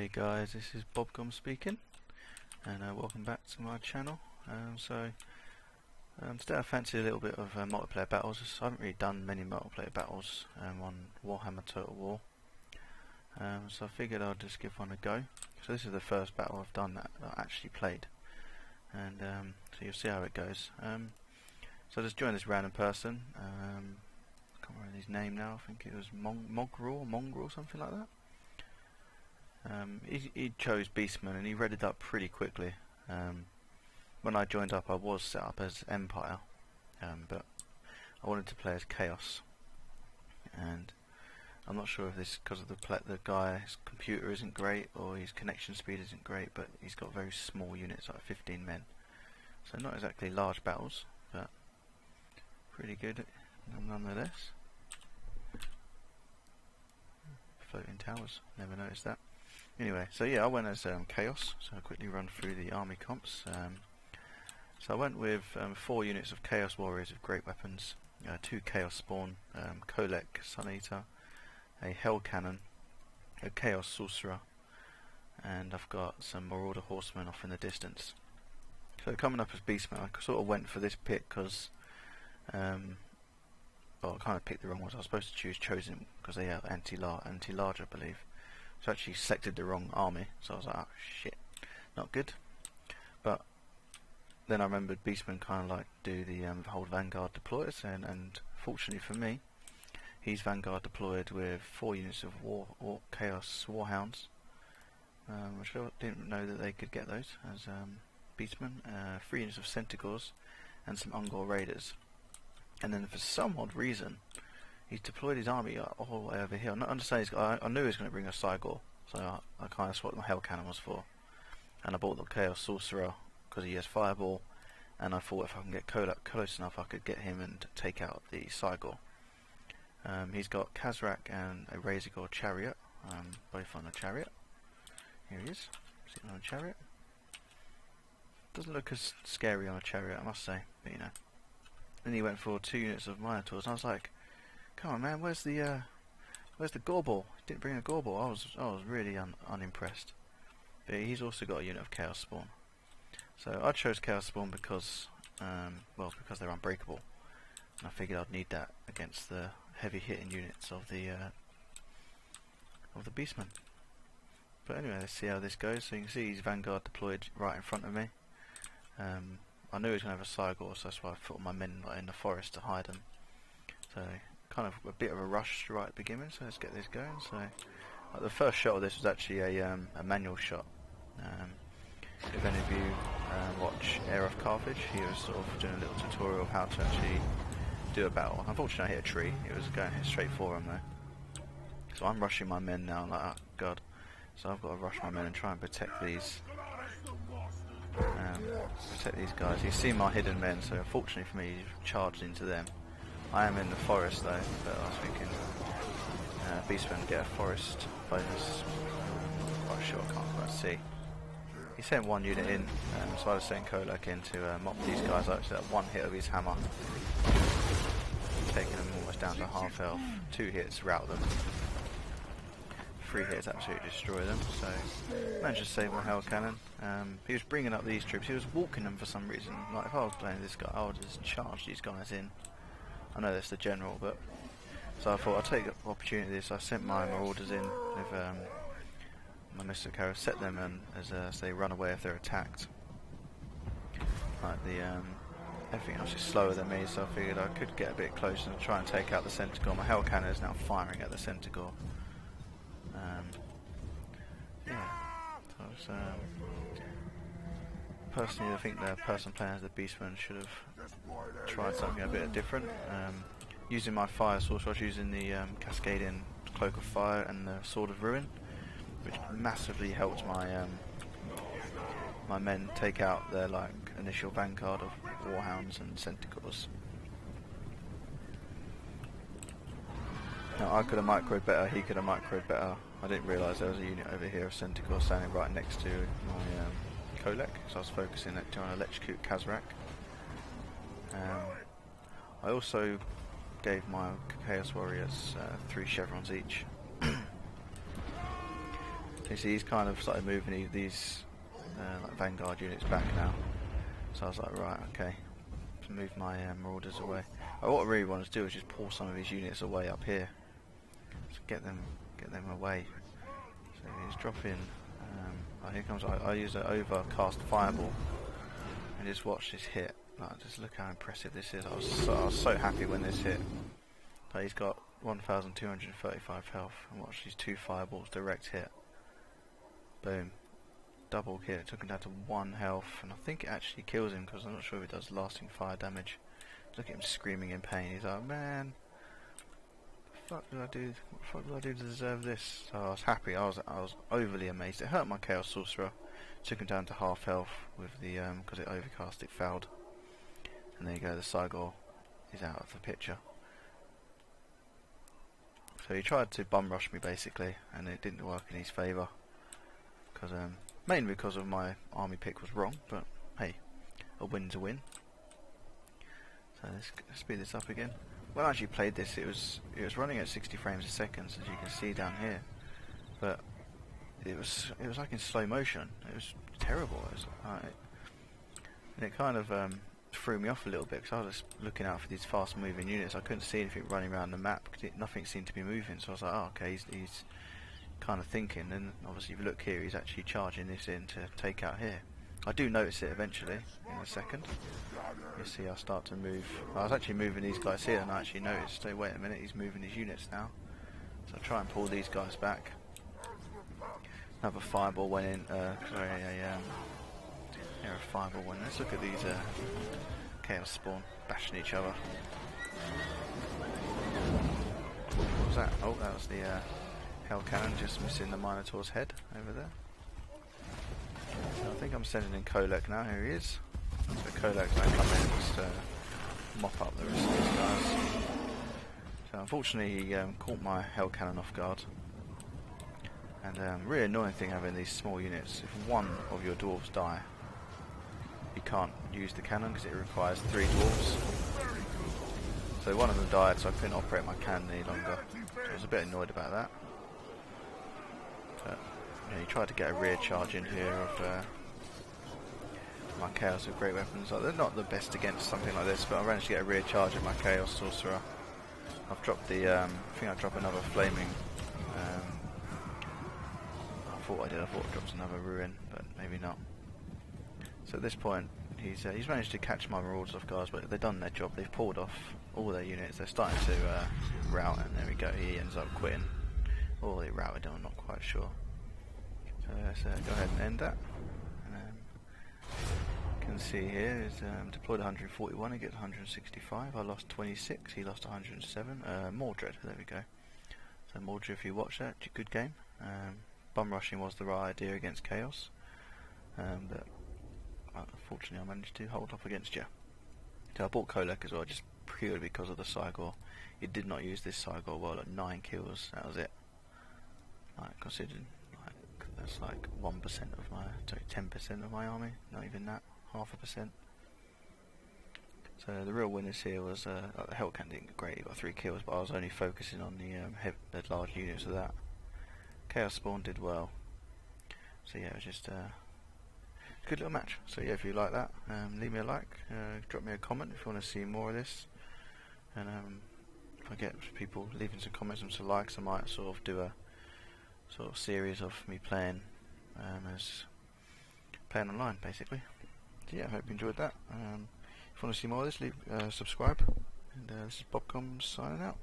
Hey guys, this is Bobcom speaking, and welcome back to my channel. Today I fancy a little bit of multiplayer battles. I haven't really done many multiplayer battles on Warhammer Total War, so I figured I'd just give one a go. So this is the first battle I've done that I actually played, and so you'll see how it goes. So I just joined this random person. I can't remember his name now. I think it was Mongrel, something like that. He chose Beastmen and he read it up pretty quickly. When I joined up I was set up as Empire, but I wanted to play as Chaos, and I'm not sure if this is because of the guy's computer isn't great or his connection speed isn't great, but he's got very small units, like 15 men, so not exactly large battles, but pretty good nonetheless. Floating towers, never noticed that. Anyway, so yeah, I went as Chaos, so I'll quickly run through the army comps. So I went with 4 units of Chaos Warriors with great weapons, 2 Chaos Spawn, Kolek Sun Eater, a Hell Cannon, a Chaos Sorcerer, and I've got some Marauder Horsemen off in the distance. So coming up as Beastmen, I sort of went for this pick because, well, I kind of picked the wrong ones. I was supposed to choose Chosen because they are anti-large, I believe. So I actually selected the wrong army, so I was like, oh shit, not good. But then I remembered Beastmen kind of like do the whole Vanguard deployers, and fortunately for me, he's Vanguard deployed with 4 units of Chaos Warhounds, which I didn't know that they could get those as Beastmen, 3 units of Centaurs, and some Ungor Raiders. And then for some odd reason, he's deployed his army all the way over here. I'm not understanding. I knew he was going to bring a Cygor, so I kind of what my Hell Cannon was for. And I bought the Chaos Sorcerer because he has Fireball, and I thought if I can get close enough, I could get him and take out the Cygor. He's got Kazrak and a Razorgore Chariot, both on a chariot. Here he is, sitting on a chariot. Doesn't look as scary on a chariot, I must say, but you know. Then he went for 2 units of Minotaurs, and I was like, come on man, where's the Gorball? He didn't bring a Gorball. I was really unimpressed. But he's also got a unit of Chaos Spawn. So I chose Chaos Spawn because, because they're unbreakable, and I figured I'd need that against the heavy hitting units of the Beastmen. But anyway, let's see how this goes. So you can see he's Vanguard deployed right in front of me. I knew he was going to have a Cygor, so that's why I put my men in the forest to hide them. So kind of a bit of a rush right at the beginning, so let's get this going. So the first shot of this was actually a manual shot. If any of you watch Air of Carthage, he was sort of doing a little tutorial of how to actually do a battle. Unfortunately I hit a tree, it was going straight for him though. So I'm rushing my men now, I'm like, oh god. So I've got to rush my men and try and protect these guys. You see my hidden men, so unfortunately for me he's charged into them. I am in the forest though, but I was thinking Beastmen get a forest bonus. I'm quite sure, I can't quite see. He sent 1 unit in, so I was sending Kolek in to mop these guys up. So that 1 hit of his hammer, taking them almost down to half health. 2 hits rout them. 3 hits absolutely destroy them. So managed to save my Hell Cannon. He was bringing up these troops. He was walking them for some reason. Like if I was playing this guy, I would just charge these guys in. I know that's the general, but so I thought I'd take the opportunity. So I sent my Marauders in with my Mystic Arrow, set them as they run away if they're attacked. Like everything else is slower than me, so I figured I could get a bit closer and try and take out the Centaur. My Hell Cannon is now firing at the Centaur. Yeah, so personally I think the person playing as the Beastman should have tried something a bit different. Using my Fire Source, I was using the Cascadian Cloak of Fire and the Sword of Ruin, which massively helped my my men take out their initial vanguard of Warhounds and Centaurs. Now I could have microed better, he could have microed better. I didn't realise there was a unit over here of Centaur standing right next to my Kolek, so I was focusing on trying to electrocute Kazrak. I also gave my Chaos Warriors 3 chevrons each. So you see he's kind of started moving these like Vanguard units back now. So I was like, right, okay, to move my marauders away. What I really want to do is just pull some of his units away up here, so get them away. So he's dropping. Oh, here comes. I use an overcast fireball, and just watch this hit. Like, just look how impressive this is. I was so happy when this hit. So he's got 1,235 health, and watch these 2 fireballs direct hit. Boom. Double kill. It took him down to 1 health, and I think it actually kills him because I'm not sure if it does lasting fire damage. Look at him screaming in pain. He's like, man, what the fuck did I do? What the fuck did I do to deserve this? So I was happy. I was overly amazed. It hurt my Chaos Sorcerer. Took him down to half health with the because it overcast. It failed. And there you go. The Cygor is out of the picture. So he tried to bum rush me basically, and it didn't work in his favour. Because mainly because of my army pick was wrong, but hey, a win's a win. So let's speed this up again. When I actually played this, it was running at 60 frames a second, as you can see down here. But it was like in slow motion. It was terrible. And it kind of threw me off a little bit because I was just looking out for these fast moving units. I couldn't see anything running around the map because nothing seemed to be moving. So I was like, oh, okay, he's kind of thinking. And obviously, if you look here, he's actually charging this in to take out here. I do notice it eventually in a second. You see, I start to move. I was actually moving these guys here, and I actually noticed. So wait a minute, he's moving his units now. So I try and pull these guys back. Another fireball went in. A fireball went in. Let's look at these Chaos Spawn bashing each other. What was that? Oh, that was the Hell Cannon just missing the Minotaur's head over there. So I think I'm sending in Kolek now. Here he is. So Kolek's going to come in and just mop up the rest of these guys. So unfortunately he caught my Hell Cannon off guard. And really annoying thing having these small units. If one of your dwarves die, you can't use the cannon because it requires 3 dwarves. So one of them died, so I couldn't operate my cannon any longer. So I was a bit annoyed about that. But you know, you tried to get a rear charge in here of my Chaos with great weapons. Like, they're not the best against something like this, but I managed to get a rear charge of my Chaos Sorcerer. I've dropped the, I think I dropped another flaming. I thought I dropped another ruin, but maybe not. So at this point, he's managed to catch my marauders off guard, but they've done their job. They've pulled off all their units. They're starting to rout, and there we go. He ends up quitting, or they routed him. I'm not quite sure. So let's go ahead and end that. You can see here is deployed 141. He gets 165. I lost 26. He lost 107. Mordred. There we go. So Mordred, if you watch that, good game. Bum rushing was the right idea against Chaos, but unfortunately I managed to hold off against you. So I bought Kolek as well, just purely because of the Cygor. He did not use this Cygor well at 9 kills. That was it. Like, considering that's like 1% of my, sorry, 10% of my army. Not even that, 0.5%. So the real winners here was the Hellcat didn't get great. He got 3 kills, but I was only focusing on the large units of that. Chaos Spawn did well. So yeah, it was just a good little match. So yeah, if you like that, leave me a like, drop me a comment if you want to see more of this. And if I get people leaving some comments and some likes, I might sort of do a sort of series of me playing playing online, basically. So yeah, I hope you enjoyed that. If you want to see more of this, subscribe. And this is Bobcom signing out.